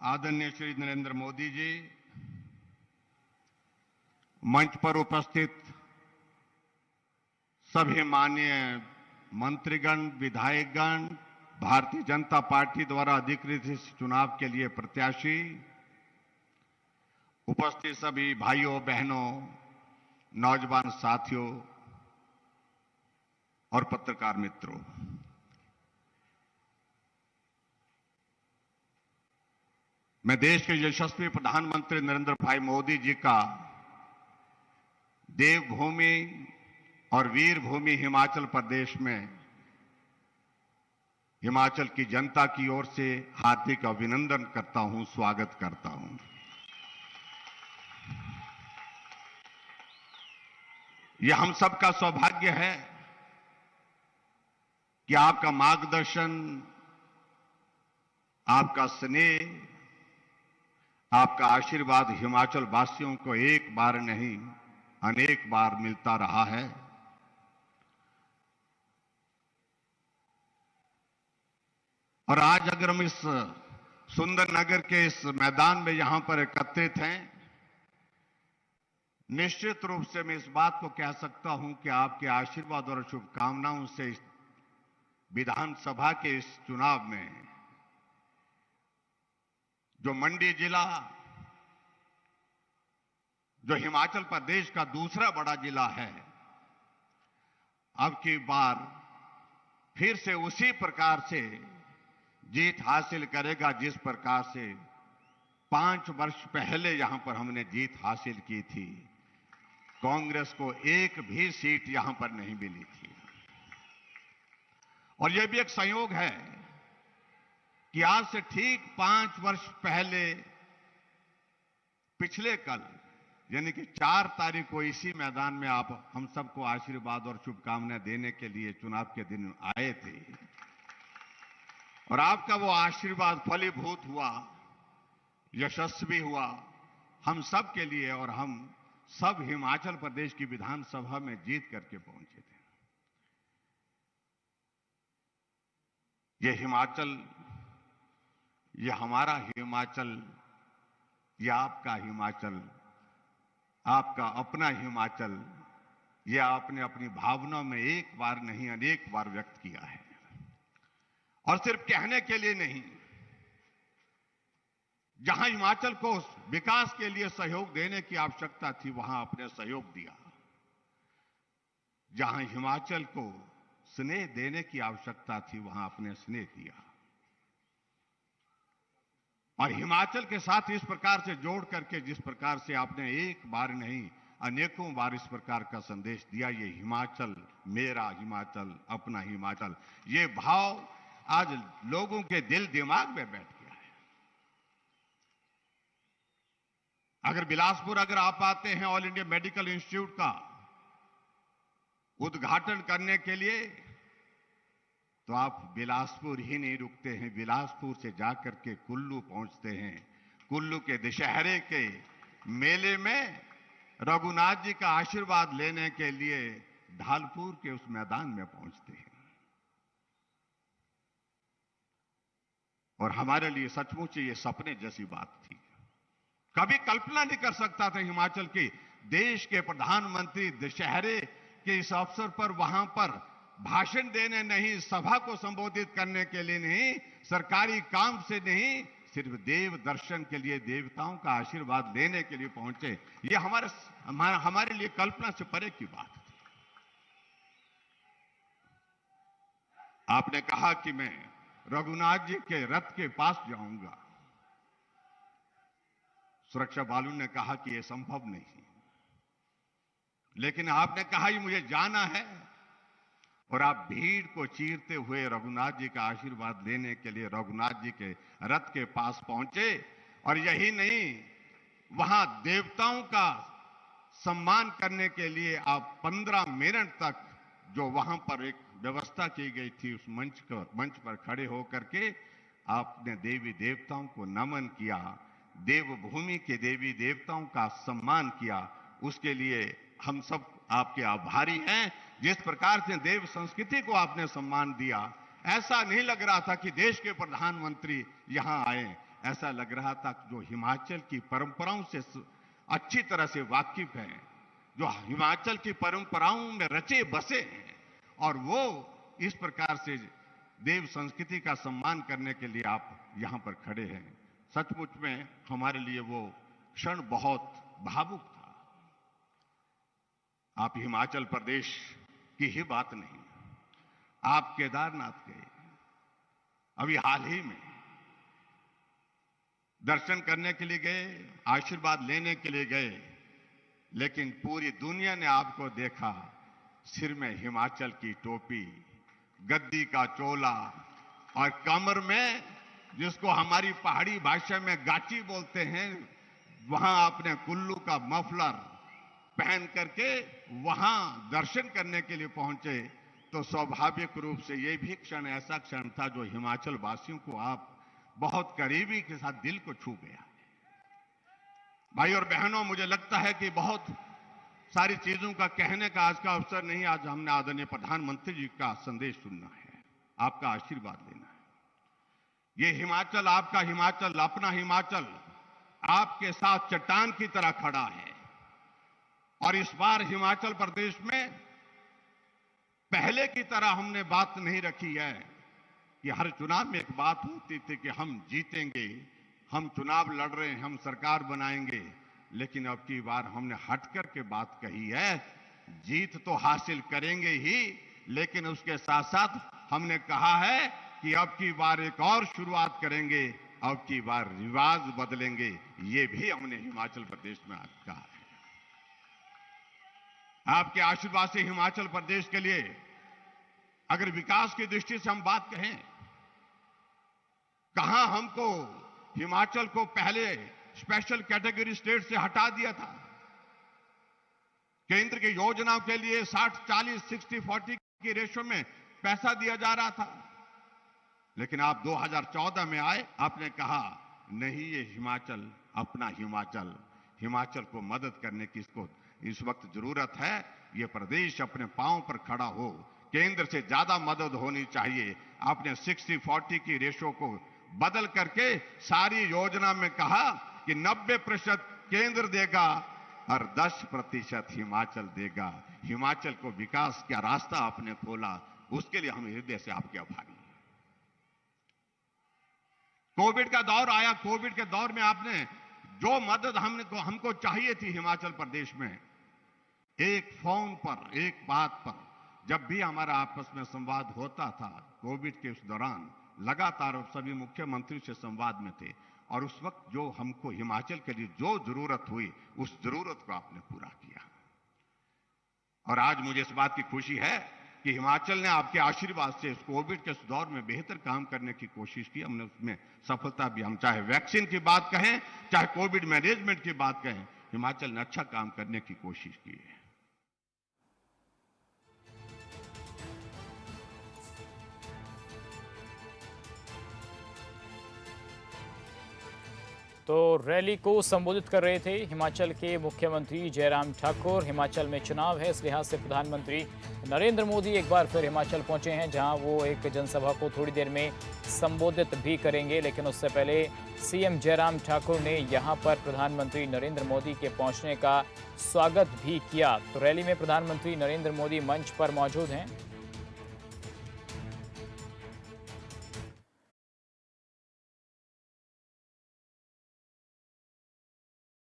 आदरणीय श्री नरेंद्र मोदी जी, मंच पर उपस्थित सभी माननीय मंत्रीगण, विधायकगण, भारतीय जनता पार्टी द्वारा अधिकृत इस चुनाव के लिए प्रत्याशी, उपस्थित सभी भाइयों बहनों, नौजवान साथियों और पत्रकार मित्रों, मैं देश के यशस्वी प्रधानमंत्री नरेंद्र भाई मोदी जी का देवभूमि और वीरभूमि हिमाचल प्रदेश में हिमाचल की जनता की ओर से हार्दिक अभिनंदन करता हूं, स्वागत करता हूं। यह हम सबका सौभाग्य है कि आपका मार्गदर्शन, आपका स्नेह, आपका आशीर्वाद हिमाचल वासियों को एक बार नहीं अनेक बार मिलता रहा है। और आज अगर हम इस सुंदर नगर के इस मैदान में यहां पर एकत्रित हैं, निश्चित रूप से मैं इस बात को कह सकता हूं कि आपके आशीर्वाद और शुभकामनाओं से इस विधानसभा के इस चुनाव में जो मंडी जिला, जो हिमाचल प्रदेश का दूसरा बड़ा जिला है, अब की बार फिर से उसी प्रकार से जीत हासिल करेगा जिस प्रकार से 5 वर्ष पहले यहां पर हमने जीत हासिल की थी। कांग्रेस को एक भी सीट यहां पर नहीं मिली थी। और यह भी एक संयोग है कि आज से ठीक 5 वर्ष पहले पिछले कल यानी कि 4 तारीख को इसी मैदान में आप हम सबको आशीर्वाद और शुभकामनाएं देने के लिए चुनाव के दिन आए थे और आपका वो आशीर्वाद फलीभूत हुआ, यशस्वी हुआ हम सब के लिए और हम सब हिमाचल प्रदेश की विधानसभा में जीत करके पहुंचे थे। ये हिमाचल, ये हमारा हिमाचल, ये आपका हिमाचल, आपका अपना हिमाचल, ये आपने अपनी भावनाओं में एक बार नहीं अनेक बार व्यक्त किया है। और सिर्फ कहने के लिए नहीं, जहां हिमाचल को विकास के लिए सहयोग देने की आवश्यकता थी वहां आपने सहयोग दिया, जहां हिमाचल को स्नेह देने की आवश्यकता थी वहां आपने स्नेह दिया और हिमाचल के साथ इस प्रकार से जोड़ करके जिस प्रकार से आपने एक बार नहीं अनेकों बार इस प्रकार का संदेश दिया, ये हिमाचल मेरा हिमाचल, अपना हिमाचल, ये भाव आज लोगों के दिल दिमाग में बैठ गया है। अगर बिलासपुर अगर आप आते हैं ऑल इंडिया मेडिकल इंस्टीट्यूट का उद्घाटन करने के लिए, तो आप बिलासपुर ही नहीं रुकते हैं, बिलासपुर से जाकर के कुल्लू पहुंचते हैं। कुल्लू के दशहरे के मेले में रघुनाथ जी का आशीर्वाद लेने के लिए ढालपुर के उस मैदान में पहुंचते हैं। और हमारे लिए सचमुच ये सपने जैसी बात थी। कभी कल्पना नहीं कर सकता था हिमाचल के देश के प्रधानमंत्री दशहरे के इस अवसर पर वहां पर भाषण देने नहीं, सभा को संबोधित करने के लिए नहीं, सरकारी काम से नहीं, सिर्फ देव दर्शन के लिए, देवताओं का आशीर्वाद लेने के लिए पहुंचे। ये हमारे लिए कल्पना से परे की बात थी। आपने कहा कि मैं रघुनाथ जी के रथ के पास जाऊंगा। सुरक्षा बालू ने कहा कि यह संभव नहीं, लेकिन आपने कहा कि मुझे जाना है और आप भीड़ को चीरते हुए रघुनाथ जी का आशीर्वाद लेने के लिए रघुनाथ जी के रथ के पास पहुंचे। और यही नहीं, वहां देवताओं का सम्मान करने के लिए आप 15 मिनट तक जो वहां पर एक व्यवस्था की गई थी उस मंच पर खड़े होकर के आपने देवी देवताओं को नमन किया, देवभूमि के देवी देवताओं का सम्मान किया। उसके लिए हम सब आपके आभारी हैं। जिस प्रकार से देव संस्कृति को आपने सम्मान दिया, ऐसा नहीं लग रहा था कि देश के प्रधानमंत्री यहां आए, ऐसा लग रहा था जो हिमाचल की परंपराओं से अच्छी तरह से वाकिफ है, जो हिमाचल की परंपराओं में रचे बसे हैं, और वो इस प्रकार से देव संस्कृति का सम्मान करने के लिए आप यहां पर खड़े हैं। सचमुच में हमारे लिए वो क्षण बहुत भावुक था। आप हिमाचल प्रदेश की ही बात नहीं, आप केदारनाथ गए, अभी हाल ही में दर्शन करने के लिए गए, आशीर्वाद लेने के लिए गए, लेकिन पूरी दुनिया ने आपको देखा सिर में हिमाचल की टोपी, गद्दी का चोला और कमर में, जिसको हमारी पहाड़ी भाषा में गाची बोलते हैं, वहां आपने कुल्लू का मफलर पहन करके वहां दर्शन करने के लिए पहुंचे। तो स्वाभाविक रूप से यह भी क्षण ऐसा क्षण था जो हिमाचल वासियों को आप बहुत करीबी के साथ दिल को छू गया। भाई और बहनों, मुझे लगता है कि बहुत सारी चीजों का कहने का आज का अवसर नहीं। आज हमने आदरणीय प्रधानमंत्री जी का संदेश सुनना है, आपका आशीर्वाद लेना है। ये हिमाचल, आपका हिमाचल, अपना हिमाचल आपके साथ चट्टान की तरह खड़ा है। और इस बार हिमाचल प्रदेश में पहले की तरह हमने बात नहीं रखी है कि हर चुनाव में एक बात होती थी कि हम जीतेंगे, हम चुनाव लड़ रहे हैं, हम सरकार बनाएंगे। लेकिन अब की बार हमने हट करके बात कही है, जीत तो हासिल करेंगे ही, लेकिन उसके साथ साथ हमने कहा है कि अब की बार एक और शुरुआत करेंगे, अब की बार रिवाज बदलेंगे। ये भी हमने हिमाचल प्रदेश में आज कहा है। आपके आशीर्वाद से हिमाचल प्रदेश के लिए अगर विकास की दृष्टि से हम बात कहें, कहां हमको हिमाचल को पहले स्पेशल कैटेगरी स्टेट से हटा दिया था। केंद्र की योजनाओं के लिए 60-40, 60-40 की रेशो में पैसा दिया जा रहा था, लेकिन आप 2014 में आए, आपने कहा नहीं, ये हिमाचल अपना हिमाचल, हिमाचल को मदद करने की इसको इस वक्त जरूरत है। ये प्रदेश अपने पांव पर खड़ा हो, केंद्र से ज्यादा मदद होनी चाहिए। आपने 60-40 की रेशो को बदल करके सारी योजना में कहा कि 90% केंद्र देगा और 10% हिमाचल देगा। हिमाचल को विकास का रास्ता आपने खोला, उसके लिए हम हृदय से आपके आभारी हैं। कोविड का दौर आया, कोविड के दौर में आपने जो मदद हमको चाहिए थी हिमाचल प्रदेश में, एक फोन पर, एक बात पर, जब भी हमारा आपस में संवाद होता था कोविड के उस दौरान, लगातार सभी मुख्यमंत्री से संवाद में थे, और उस वक्त जो हमको हिमाचल के लिए जो जरूरत हुई, उस जरूरत को आपने पूरा किया। और आज मुझे इस बात की खुशी है कि हिमाचल ने आपके आशीर्वाद से इस कोविड के दौर में बेहतर काम करने की कोशिश की। हमने उसमें सफलता भी, हम चाहे वैक्सीन की बात कहें, चाहे कोविड मैनेजमेंट की बात कहें, हिमाचल ने अच्छा काम करने की कोशिश की है। तो रैली को संबोधित कर रहे थे हिमाचल के मुख्यमंत्री जयराम ठाकुर। हिमाचल में चुनाव है, इस लिहाज से प्रधानमंत्री नरेंद्र मोदी एक बार फिर हिमाचल पहुंचे हैं, जहां वो एक जनसभा को थोड़ी देर में संबोधित भी करेंगे। लेकिन उससे पहले सीएम जयराम ठाकुर ने यहां पर प्रधानमंत्री नरेंद्र मोदी के पहुंचने का स्वागत भी किया। तो रैली में प्रधानमंत्री नरेंद्र मोदी मंच पर मौजूद हैं।